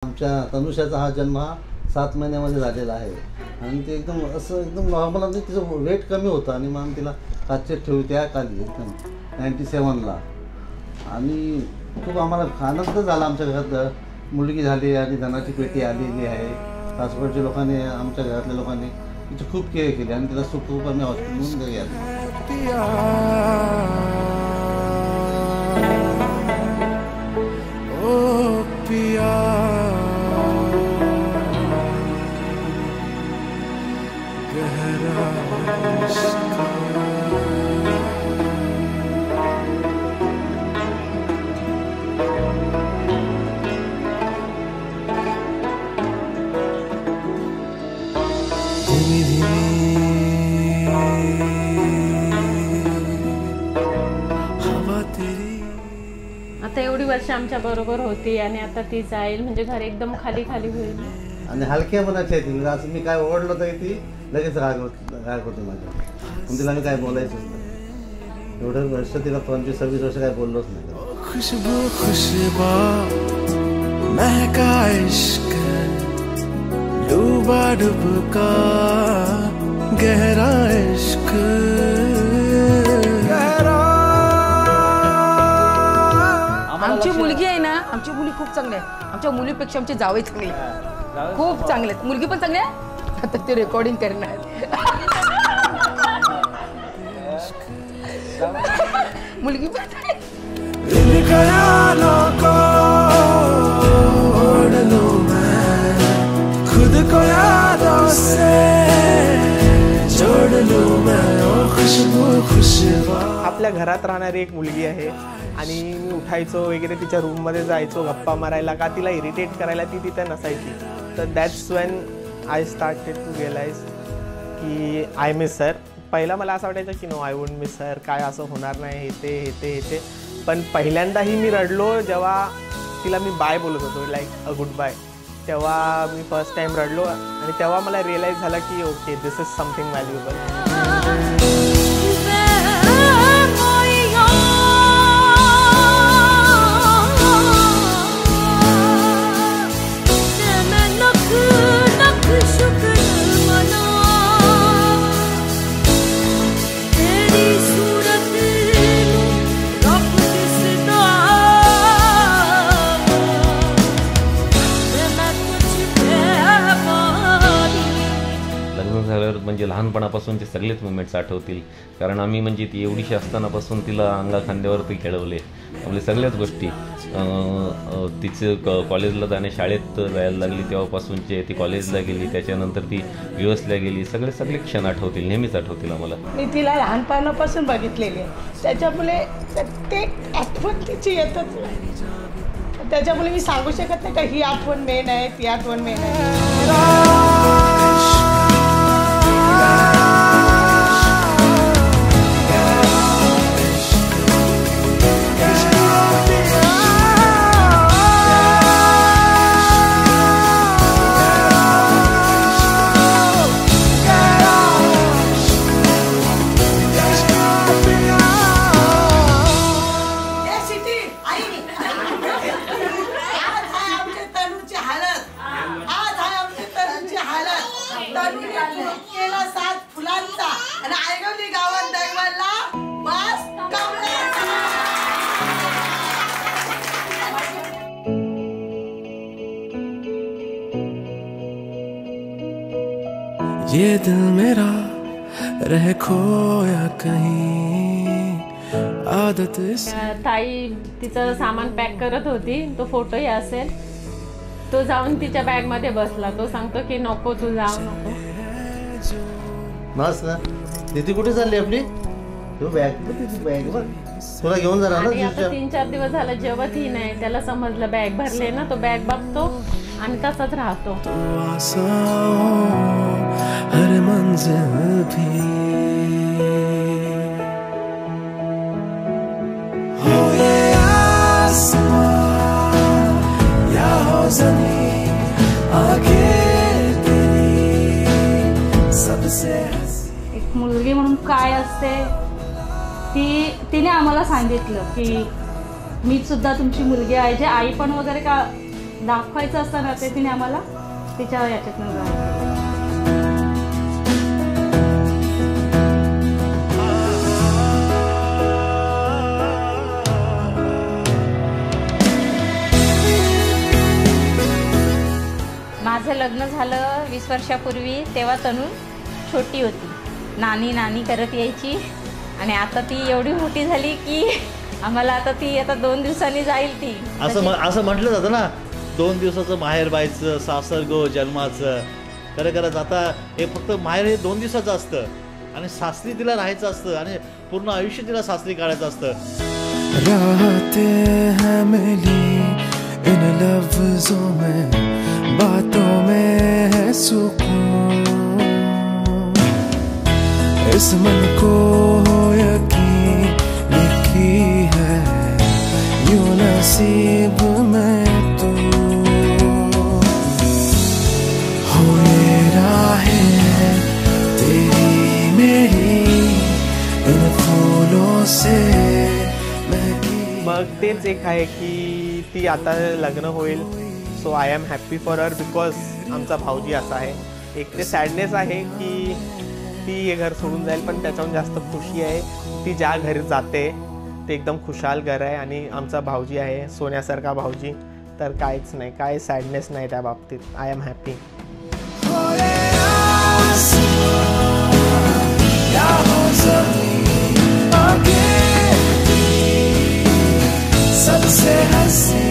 आमच्या तनुषाचा हा जन्म 7 महिन्यामध्ये झालेला आहे आणि ते एकदम नॉर्मल आणि तिचं वेट कमी होतं आणि मग तिला काचेत ठेवली त्या काली एकदम 97ला आणि खूप आम्हाला आनंद झाला. आमच्या घरात मुलगी झाली आणि धनाची पेटी आलेली आहे. सासवडच्या लोकांनी आमच्या घरातल्या लोकांनी तिची खूप केअर केली आणि तिला खूप आम्ही हॉस्पिटलमधून घरी आता एवढी वर्ष आमच्या बरोबर होती आणि आता ती जाईल म्हणजे घर एकदम खाली खाली होईल. आणि हलक्या मनाची आहे ती. असं मी काय ओरडलं तरी ती लगेच राग होते माझ्या. पण तिला मी काय बोलायचंच नाही. एवढं वर्ष तिला 25-26 वर्ष काय बोललोच नाही. खुशबू खुशबा महका इश्क डूबा डुबका गहरा इश्क आमची मुलगी आहे ना, आमची मुली खूप चांगली आहे. आमच्या मुलीपेक्षा आमची जावई चांगली आहे, खूप चांगले आहेत. मुलगी पण चांगली आहे. आता ते रेकॉर्डिंग करणार मुलगी पण खुद को यादों से जोड़ लूं मैं ओ खुशबू खुशबू. आपल्या घरात राहणारी एक मुलगी आहे आणि मी उठायचो वगैरे तिच्या रूममध्ये जायचो गप्पा मारायला का तिला इरिटेट करायला ती तिथे नसायची. तर that's when I started to realise की आय मिस हर. पहिला मला असं वाटायचं की no I wouldn't miss her, काय असं होणार नाही हे ते. पण पहिल्यांदाही मी रडलो जेव्हा तिला मी बाय बोलत होतो, लाईक अ गुड बाय. तेव्हा मी फर्स्ट टाइम रडलो आणि तेव्हा मला रिअलाइज झालं की okay this is something valuable. म्हणजे लहानपणापासूनचे सगळेच मुवमेंट्स आठवतील. कारण आम्ही म्हणजे ती एवढीशी असतानापासून तिला अंगा खांद्यावरती खेळवले आपले सगळ्याच गोष्टी. तिचं कॉलेजला शाळेत जायला लागली तेव्हापासूनचे ती कॉलेजला गेली, त्याच्यानंतर ती USला गेली. सगळे क्षण आठवतील, नेहमीच आठवतील आम्हाला. मी तिला लहानपणापासून बघितलेली आहे, त्याच्यामुळे प्रत्येक आठवण तिची येतच नाही. त्याच्यामुळे मी सांगू शकत नाही का ही आठवण मेन आहे ती आठवण मेन आहे. ये दिल मेरा रह खोया कहीं आदत. ताई तिचं सामान पॅक करत होती, तो फोटोही असेल. तो जाऊन तिच्या बॅगमध्ये बसला. तो सांगतो की नको तू जाऊ नको. बस ना तिथे कुठे चालली आपली बॅग बघ तुला घेऊन जाणार ना. आता 3-4 दिवस झाला जेवत ही नाही. त्याला समजलं बॅग भरले ना, तो बॅग बघतो आणि तसाच राहतो. हर मंजिल भी हो ये आसमां या हो ज़मीं आगे तेरी सबसे. एक मुलगी म्हणून काय असते तिने आम्हाला सांगितलं की मी सुद्धा तुमची मुलगी आहे. जे आई पण वगैरे का दाखवायचं असताना ते तिने आम्हाला तिच्या याच्यातून दाखवलं. माझं लग्न झालं 20 वर्षापूर्वी, तेव्हा तनू छोटी होती. नानी नानी करत यायची आणि आता ती एवढी मोठी झाली की आम्हाला आता 2 दिवसांनी जाईल ती. असं म्हटलं जातं ना, 2 दिवसाचं माहेर बायचं सासर गो जन्माचं. खरंच आता हे फक्त माहेर हे 2 दिवसाचं असतं आणि सासरी तिला राहायचं असतं आणि पूर्ण आयुष्य तिला सासरी काढायचं असतं. राहते हैं मिली इन लफ्जों में, बातों में है सुकून, इस मन को हो यकीन लिखी है यूं नसीब में तू. हो ये राहें तेरी मेरी इन फूलों से महकी. मग तेच एक आहे की ती आता लग्न होईल. So I am happy for her because आमचा भाऊजी असा आहे. एक ते सॅडनेस आहे की ती हे घर सोडून जाईल, पण त्याच्याहून जास्त खुशी आहे ती ज्या घरी जाते ते एकदम खुशाल घर आहे आणि आमचा भाऊजी आहे सोन्यासारखा भाऊजी. तर काहीच नाही, काय सॅडनेस नाही त्या बाबतीत. I am happy. सबसे हंसी